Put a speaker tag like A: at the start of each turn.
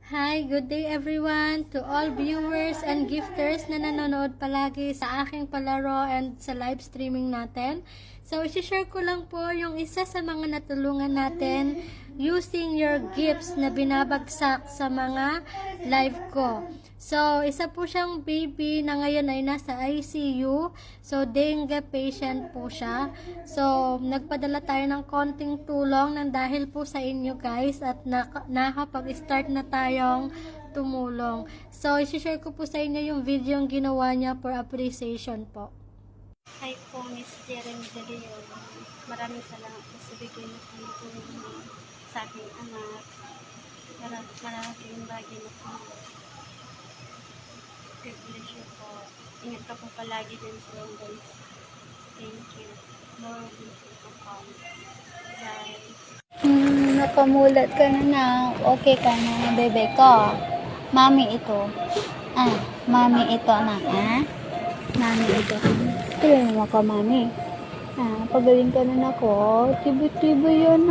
A: Hi, good day everyone to all viewers and gifters na nanonood palagi sa aking palaro and sa live streaming natin. So, isi-share ko lang po yung isa sa mga natulungan natin using your gifts na binabagsak sa mga live ko. So, isa po siyang baby na ngayon ay nasa ICU. So, dengue patient po siya. So, nagpadala tayo ng konting tulong nang dahil po sa inyo guys at nakapag-start na tayong tumulong. So, isi-share ko po sa inyo yung video yung ginawa niya for appreciation po.
B: Hi po, Miss Jeren De Leon. Maraming salamat po sa bigay na tulong sa aking anak. Malaking bagay na po. God bless you po. Ingat ka po palagi din sa London. Thank you. Lord, bless you po po. Bye.
C: Napamulat ka na. Okay ka na, bebe ko. Mami ito. Mami ito na, Mami ito. Tuloy mo ko, mami. Pagaling ka na ako. Tibo-tibo yun,